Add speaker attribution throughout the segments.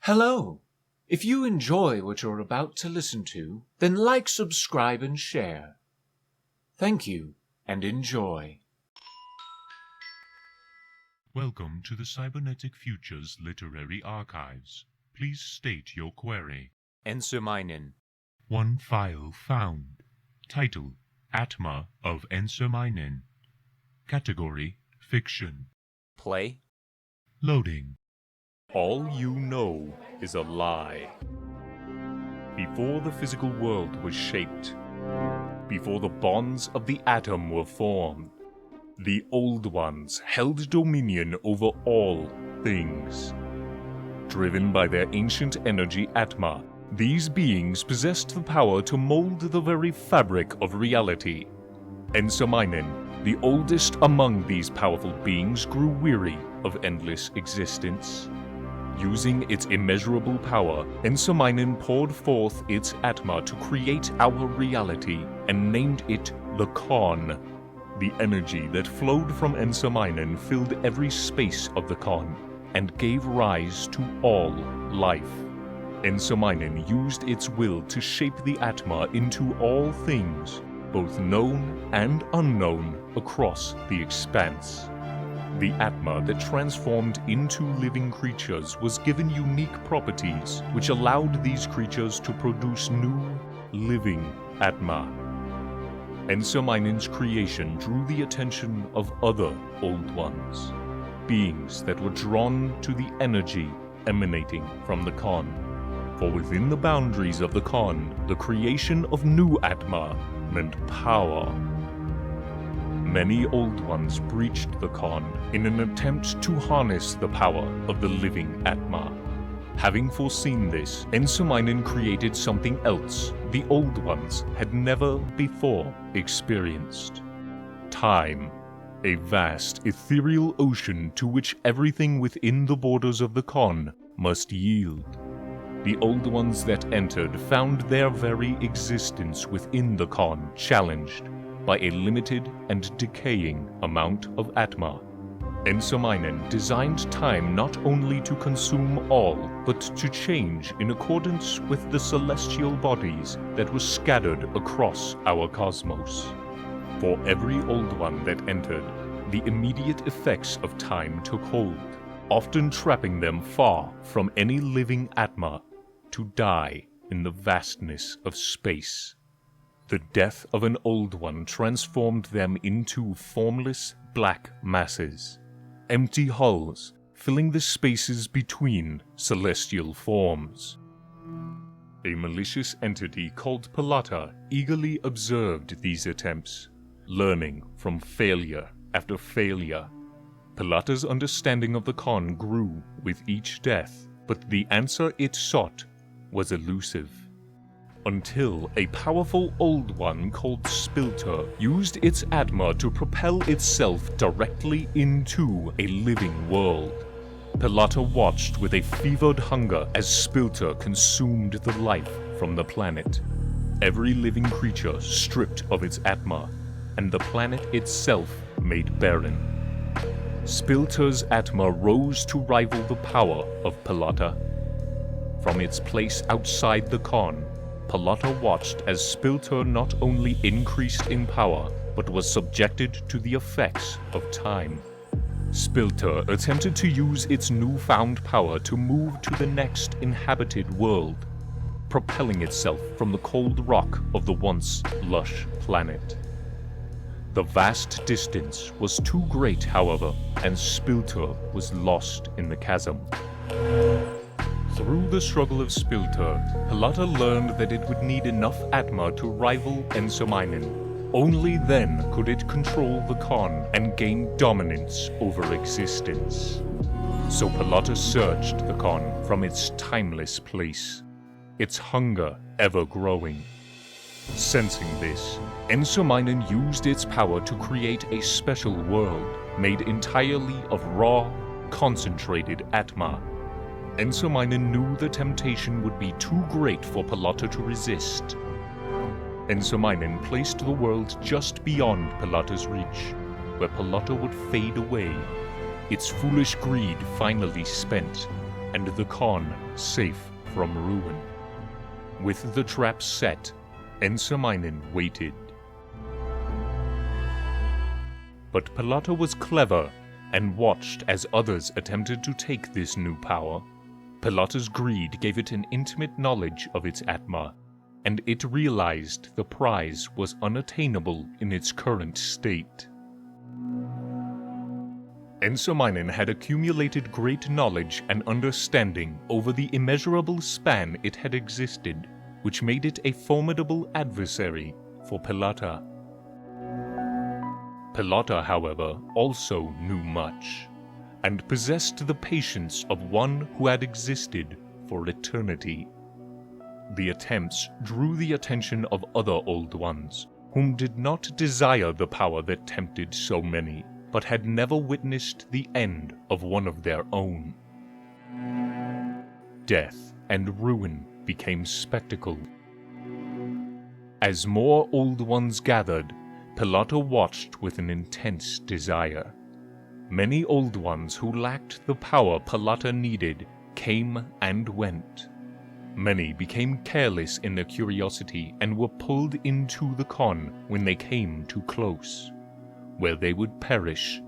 Speaker 1: Hello! If you enjoy what you're about to listen to, then like, subscribe, and share. Thank you, and enjoy.
Speaker 2: Welcome to the Cybernetic Futures Literary Archives. Please state your query.
Speaker 1: Ensimmainen.
Speaker 2: One file found. Title: Atma of Ensimmainen. Category: Fiction.
Speaker 1: Play.
Speaker 2: Loading.
Speaker 3: All you know is a lie. Before the physical world was shaped, before the bonds of the atom were formed, the Old Ones held dominion over all things. Driven by their ancient energy Atma, these beings possessed the power to mold the very fabric of reality. Ensimmainen, the oldest among these powerful beings, grew weary of endless existence. Using its immeasurable power, Ensimmainen poured forth its Atma to create our reality and named it the Con. The energy that flowed from Ensimmainen filled every space of the Con and gave rise to all life. Ensimmainen used its will to shape the Atma into all things, both known and unknown, across the expanse. The Atma that transformed into living creatures was given unique properties which allowed these creatures to produce new, living Atma. Ensimmainen's creation drew the attention of other Old Ones, beings that were drawn to the energy emanating from the Con. For within the boundaries of the Con, the creation of new Atma meant power. Many Old Ones breached the Con in an attempt to harness the power of the living Atma. Having foreseen this, Ensimmainen created something else the Old Ones had never before experienced. Time, a vast ethereal ocean to which everything within the borders of the Con must yield. The Old Ones that entered found their very existence within the Con challenged by a limited and decaying amount of Atma. Ensimmainen designed time not only to consume all, but to change in accordance with the celestial bodies that were scattered across our cosmos. For every Old One that entered, the immediate effects of time took hold, often trapping them far from any living Atma to die in the vastness of space. The death of an Old One transformed them into formless black masses, empty hulls filling the spaces between celestial forms. A malicious entity called Palata eagerly observed these attempts, learning from failure after failure. Palata's understanding of the Con grew with each death, but the answer it sought was elusive. Until a powerful Old One called Spilter used its Atma to propel itself directly into a living world. Palata watched with a fevered hunger as Spilter consumed the life from the planet. Every living creature stripped of its Atma, and the planet itself made barren. Spilter's Atma rose to rival the power of Palata. From its place outside the Con, Palata watched as Spilter not only increased in power, but was subjected to the effects of time. Spilter attempted to use its newfound power to move to the next inhabited world, propelling itself from the cold rock of the once lush planet. The vast distance was too great, however, and Spilter was lost in the chasm. Through the struggle of Spilter, Palata learned that it would need enough Atma to rival Ensimmainen. Only then could it control the Con and gain dominance over existence. So Palata searched the Con from its timeless place, its hunger ever growing. Sensing this, Ensimmainen used its power to create a special world made entirely of raw, concentrated Atma. Ensimmainen knew the temptation would be too great for Palata to resist. Ensimmainen placed the world just beyond Palata's reach, where Palata would fade away, its foolish greed finally spent, and the Con safe from ruin. With the trap set, Ensimmainen waited. But Pelata was clever and watched as others attempted to take this new power. Pelata's greed gave it an intimate knowledge of its Atma, and it realized the prize was unattainable in its current state. Ensimmainen had accumulated great knowledge and understanding over the immeasurable span it had existed, which made it a formidable adversary for Pelata. Pelata, however, also knew much, and possessed the patience of one who had existed for eternity. The attempts drew the attention of other Old Ones, whom did not desire the power that tempted so many, but had never witnessed the end of one of their own. Death and ruin became spectacle. As more Old Ones gathered, Pelata watched with an intense desire. Many Old Ones who lacked the power Pelata needed came and went. Many became careless in their curiosity and were pulled into the Con when they came too close, where they would perish.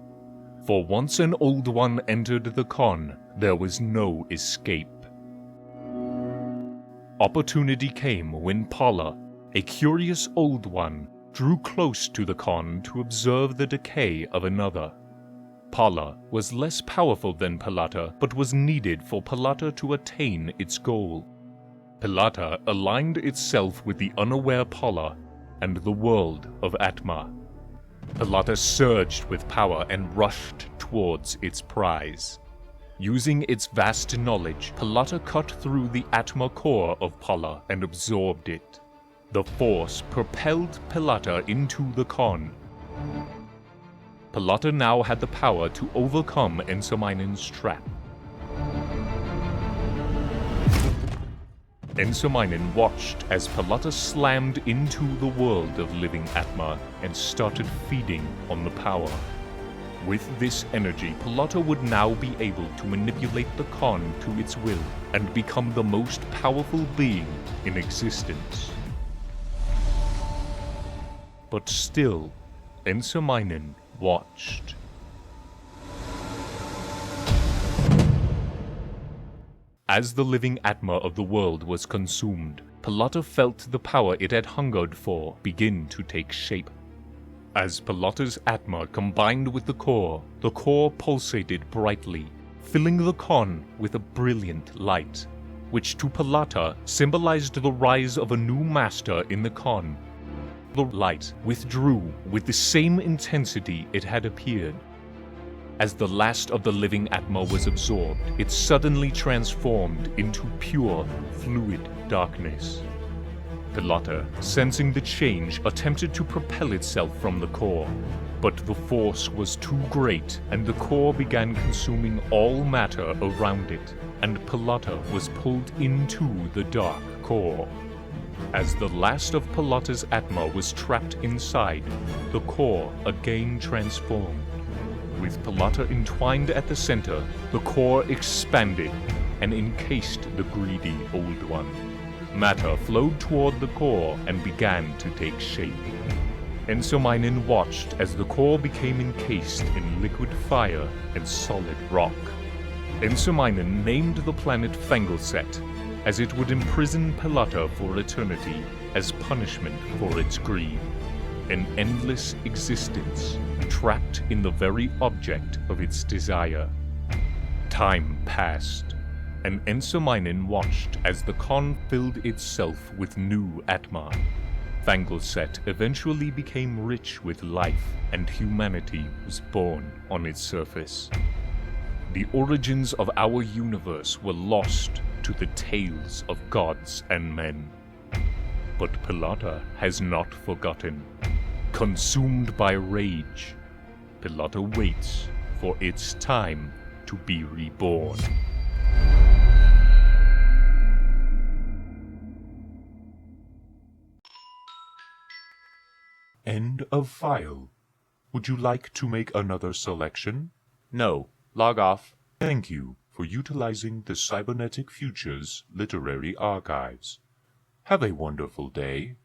Speaker 3: For once an Old One entered the Con, there was no escape. Opportunity came when Paula, a curious Old One, drew close to the Con to observe the decay of another. Paula was less powerful than Pelata, but was needed for Pelata to attain its goal. Pelata aligned itself with the unaware Paula and the world of Atma. Pelata surged with power and rushed towards its prize. Using its vast knowledge, Pelata cut through the Atma core of Paula and absorbed it. The force propelled Pelata into the Con. Pelata now had the power to overcome Ensimmainen's trap. Ensimmainen watched as Pelata slammed into the world of living Atma and started feeding on the power. With this energy, Pelata would now be able to manipulate the Con to its will and become the most powerful being in existence. But still, Ensimmainen watched. As the living Atma of the world was consumed, Pelata felt the power it had hungered for begin to take shape. As Pelata's Atma combined with the core pulsated brightly, filling the Con with a brilliant light, which to Pelata symbolized the rise of a new master in the Con. The light withdrew with the same intensity it had appeared. As the last of the living Atma was absorbed, it suddenly transformed into pure, fluid darkness. Pelata, sensing the change, attempted to propel itself from the core, but the force was too great and the core began consuming all matter around it, and Pelata was pulled into the dark core. As the last of Pelata's Atma was trapped inside, the core again transformed. With Pelata entwined at the center, the core expanded and encased the greedy Old One. Matter flowed toward the core and began to take shape. Ensimmainen watched as the core became encased in liquid fire and solid rock. Ensimmainen named the planet Fangleset, as it would imprison Pelata for eternity as punishment for its greed. An endless existence, trapped in the very object of its desire. Time passed, and Ensimmainen watched as the Con filled itself with new Atma. Fangleset eventually became rich with life, and humanity was born on its surface. The origins of our universe were lost to the tales of gods and men. But Pelata has not forgotten. Consumed by rage, Pelata waits for its time to be reborn.
Speaker 2: End of file. Would you like to make another selection?
Speaker 1: No. Log off.
Speaker 2: Thank you for utilizing the Cybernetic Futures Literary Archives. Have a wonderful day.